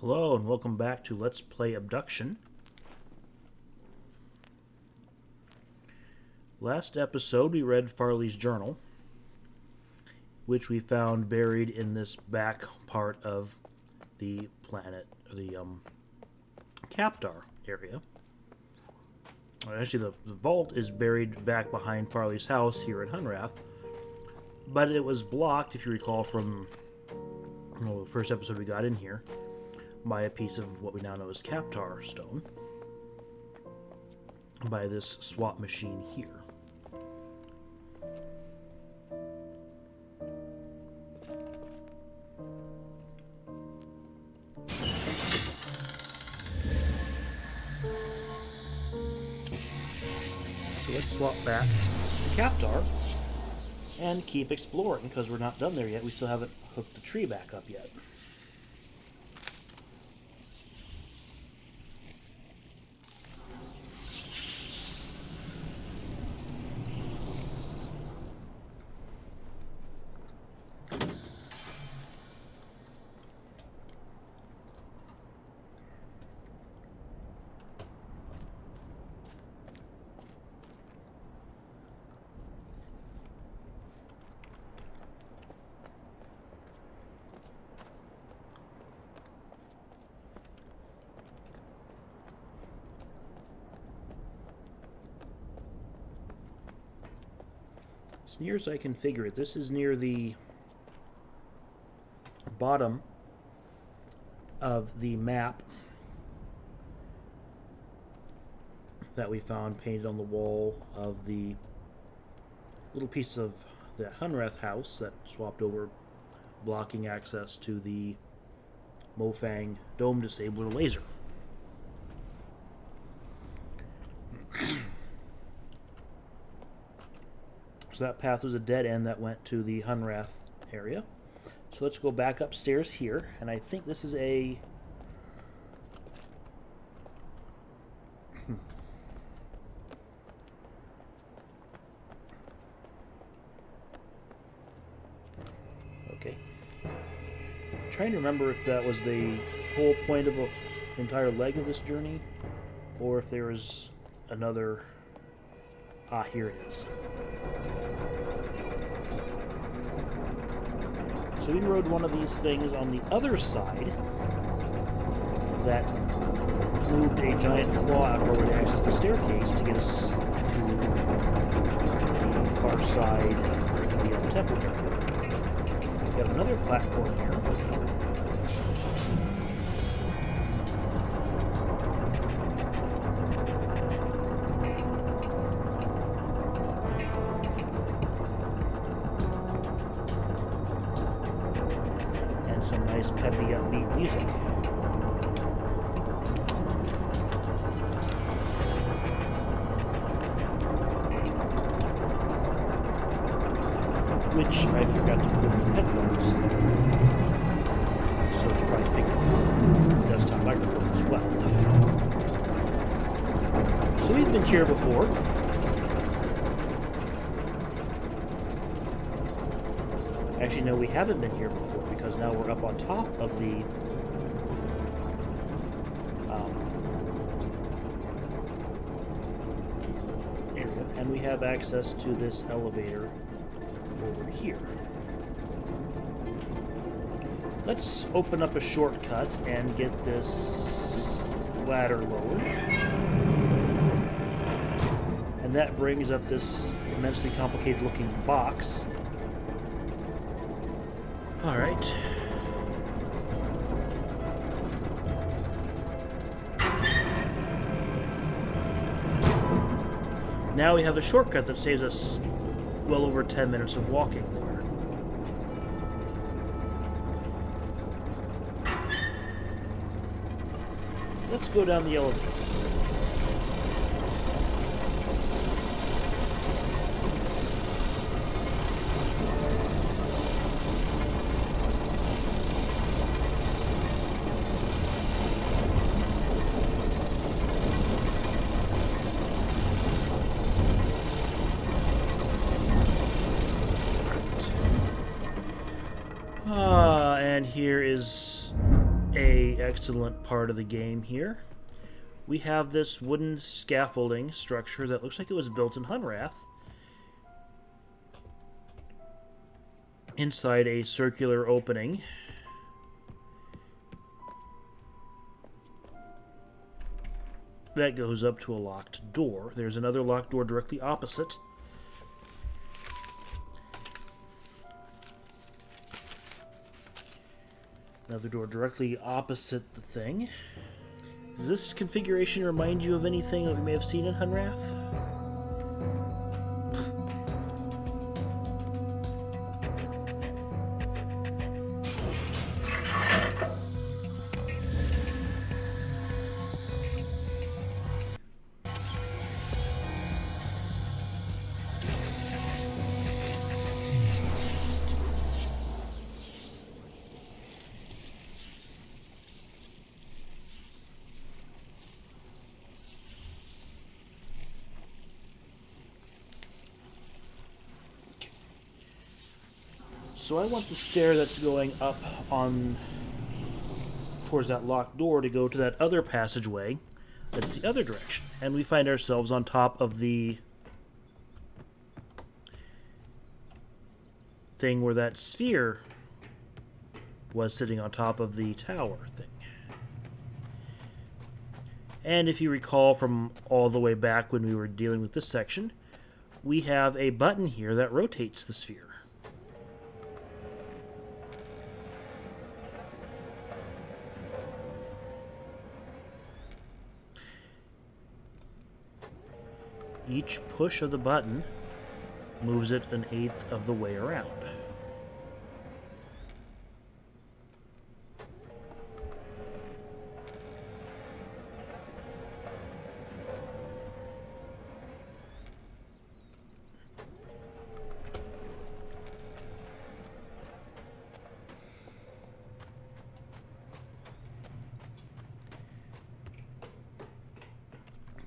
Hello and welcome back to Let's Play Obduction. Last episode we read Farley's journal, which we found buried in this back part of the planet, the Kaptar area. Actually, the vault is buried back behind Farley's house here at Hunrath, but it was blocked, if you recall, from the first episode we got in here, by a piece of what we now know as Kaptar stone, by this swap machine here. So let's swap back to Kaptar and keep exploring, because we're not done there yet. We still haven't hooked the tree back up yet. As near as I can figure it, this is near the bottom of the map that we found painted on the wall of the little piece of the Hunrath house that swapped over, blocking access to the Mofang dome disabler laser. So that path was a dead end that went to the Hunrath area. So let's go back upstairs here, and I think this is a... Okay. I'm trying to remember if that was the whole point of the entire leg of this journey, or if there was another... Ah, here it is. So we rode one of these things on the other side that moved a giant claw out of our way to access the staircase to get us to the far side to the temple area. We have another platform here. Some nice peppy upbeat music. Which I forgot to put in the headphones. So it's probably picking up the desktop microphone as well. So we've been here before. Actually, no, we haven't been here before, because now we're up on top of the area, and we have access to this elevator over here. Let's open up a shortcut and get this ladder lowered. And that brings up this immensely complicated looking box. Alright. Now we have a shortcut that saves us well over 10 minutes of walking there. Let's go down the elevator. And here is a excellent part of the game here. We have this wooden scaffolding structure that looks like it was built in Hunrath inside a circular opening. That goes up to a locked door. There's another locked door directly opposite. Another door directly opposite the thing. Does this configuration remind you of anything that we may have seen in Hunrath? So I want the stair that's going up on towards that locked door to go to that other passageway that's the other direction. And we find ourselves on top of the thing where that sphere was sitting on top of the tower thing. And if you recall from all the way back when we were dealing with this section, we have a button here that rotates the sphere. Each push of the button moves it 1/8 of the way around.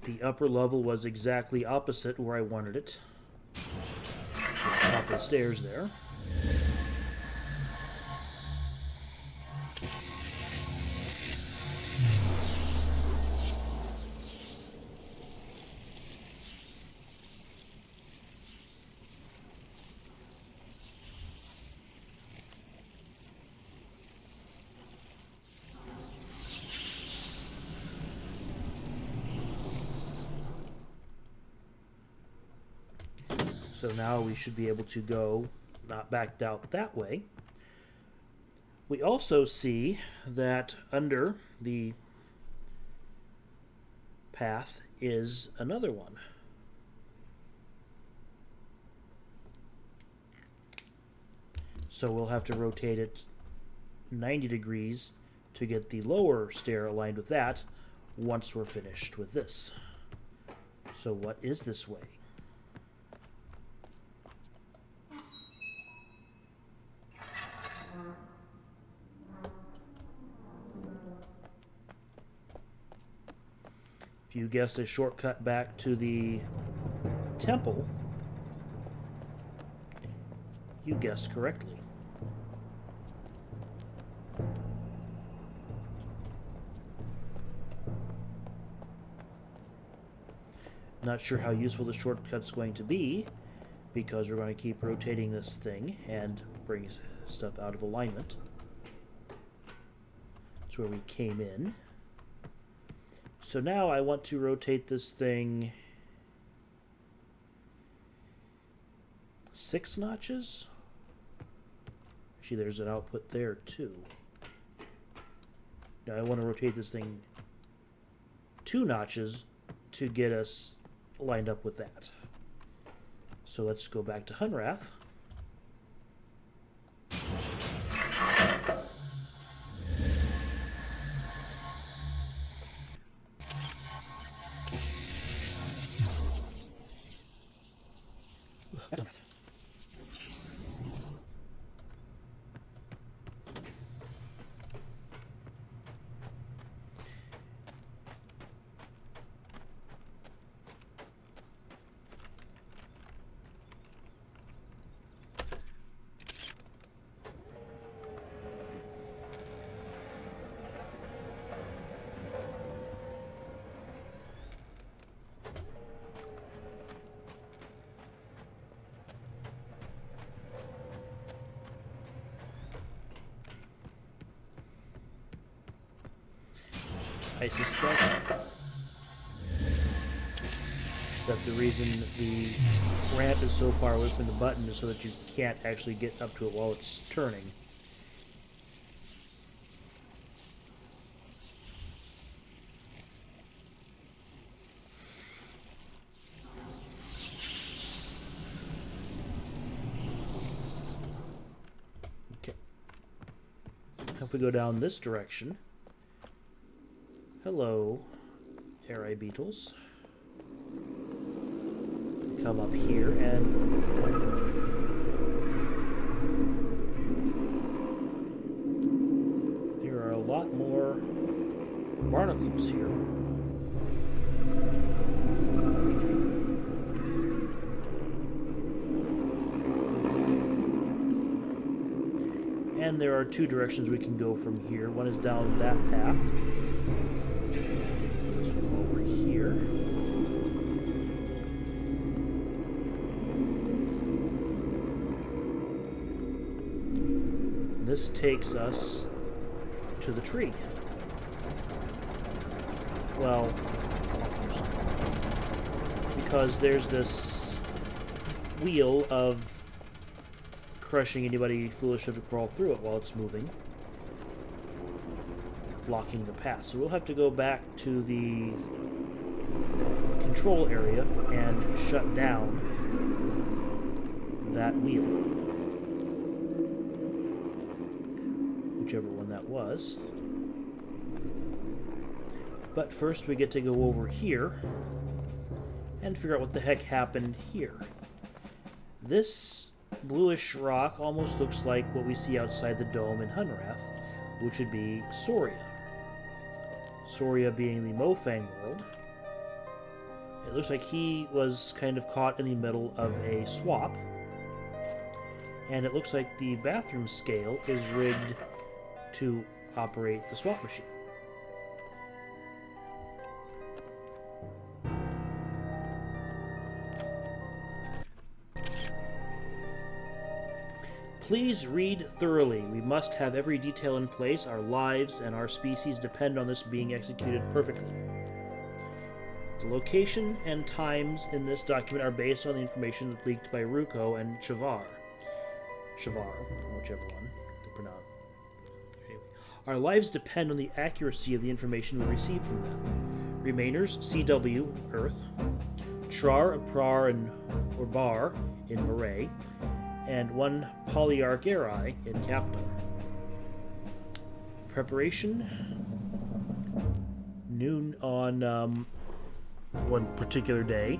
The upper level was exactly opposite where I wanted it. Top of the stairs there. So now we should be able to go, not backed out that way. We also see that under the path is another one. So we'll have to rotate it 90 degrees to get the lower stair aligned with that once we're finished with this. So what is this way? If you guessed a shortcut back to the temple, you guessed correctly. Not sure how useful the shortcut's going to be, because we're going to keep rotating this thing and bring stuff out of alignment. That's where we came in. So now I want to rotate this thing 6 notches. Actually, there's an output there too. Now I want to rotate this thing 2 notches to get us lined up with that. So let's go back to Hunrath. I suspect that the reason the ramp is so far away from the button is so that you can't actually get up to it while it's turning. Okay. If we go down this direction, hello, Arai beetles. Come up here and there are a lot more barnacles here. And there are two directions we can go from here. One is down that path. This one over here. This takes us to the tree. Well, almost. Because there's this wheel of crushing anybody foolish enough to crawl through it while it's moving, blocking the path. So we'll have to go back to the control area and shut down that wheel. Whichever one that was. But first we get to go over here and figure out what the heck happened here. This bluish rock almost looks like what we see outside the dome in Hunrath, which would be Soria. Soria being the Mofang world. It looks like he was kind of caught in the middle of a swap. And it looks like the bathroom scale is rigged to operate the swap machine. Please read thoroughly. We must have every detail in place. Our lives and our species depend on this being executed perfectly. The location and times in this document are based on the information leaked by Ruko and Shavar, whichever one to pronounce. Our lives depend on the accuracy of the information we receive from them. Remainers, CW, Earth, Trar, Prar, and Orbar in Arai, and one Polyarch Arai in Kaptar. Preparation, noon on one particular day,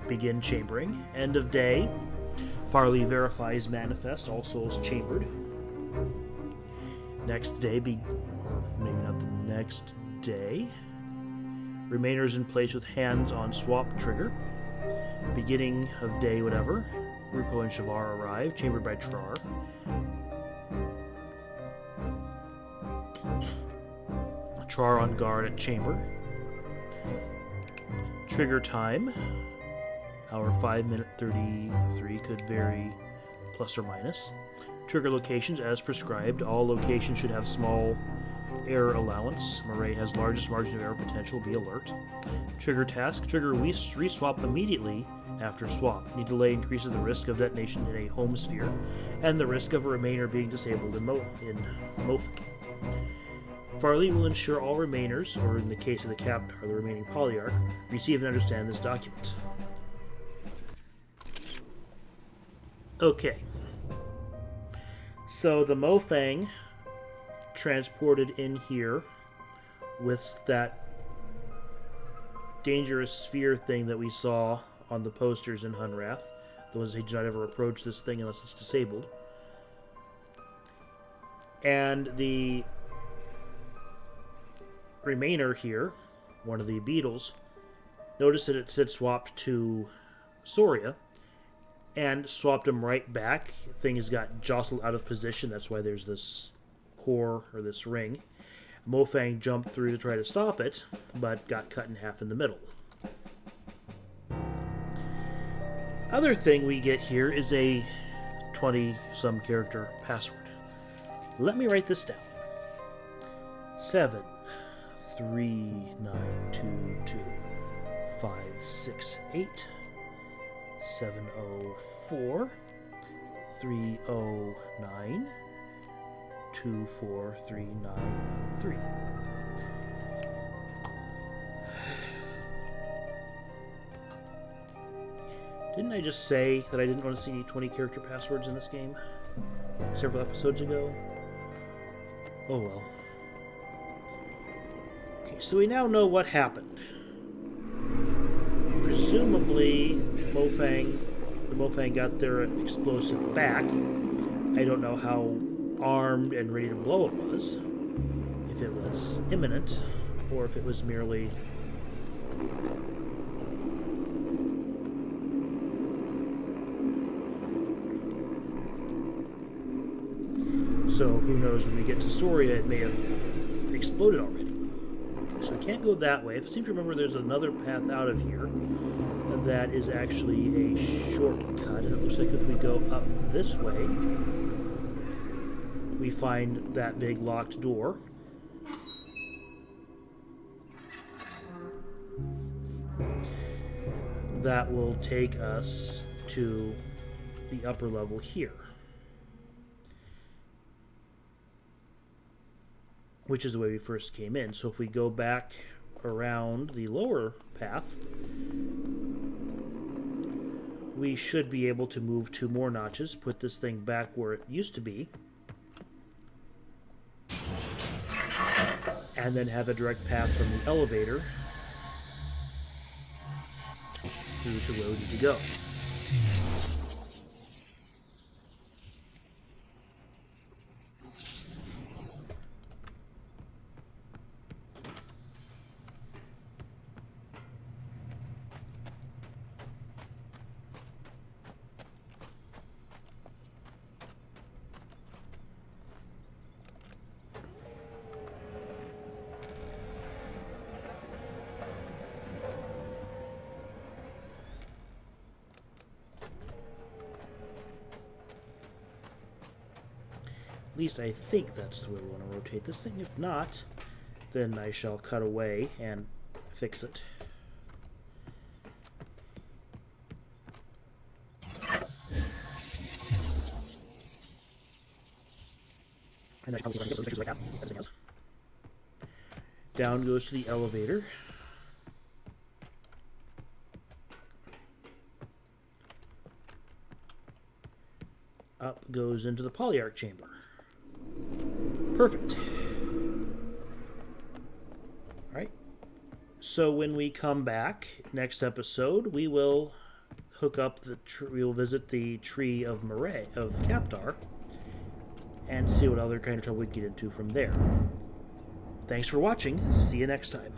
begin chambering. End of day, Farley verifies manifest, all souls chambered. Next day, maybe not the next day. Remainers in place with hands on swap trigger. Beginning of day, whatever. Ruko and Shavar arrive, chambered by Trar. Trar on guard at chamber. Trigger time. Hour 5-minute 33 could vary plus or minus. Trigger locations as prescribed. All locations should have small error allowance. Murray has largest margin of error potential. Be alert. Trigger task. Trigger reswap immediately after swap. Any delay increases the risk of detonation in a home sphere and the risk of a remainer being disabled in Mofang. Farley will ensure all remainers, or in the case of the Kaptar, the remaining Polyarch, receive and understand this document. Okay. So the Mofang transported in here with that dangerous sphere thing that we saw on the posters in Hunrath. The ones that do not ever approach this thing unless it's disabled. And the Remainer here, one of the beetles, noticed that it had swapped to Soria and swapped him right back. Things got jostled out of position. That's why there's this core, or this ring. Mofang jumped through to try to stop it, but got cut in half in the middle. Other thing we get here is a 20-some character password. Let me write this down. 7, 3922 568 704 309 24393. Didn't I just say that I didn't want to see 20 character passwords in this game several episodes ago? Oh well. Okay, so we now know what happened. Presumably, the Mofang got their explosive back. I don't know how armed and ready to blow it was. If it was imminent, or if it was merely... So who knows, when we get to Soria, it may have exploded already. So I can't go that way. I seem to remember there's another path out of here that is actually a shortcut. And it looks like if we go up this way, we find that big locked door. That will take us to the upper level here, which is the way we first came in. So if we go back around the lower path, we should be able to move 2 more notches, put this thing back where it used to be, and then have a direct path from the elevator through to where we need to go. At least I think that's the way we want to rotate this thing. If not, then I shall cut away and fix it. And I shall down goes to the elevator. Up goes into the Polyarch chamber. Perfect. Alright. So when we come back next episode, we will hook up we will visit the tree of Kaptar and see what other kind of trouble we get into from there. Thanks for watching. See you next time.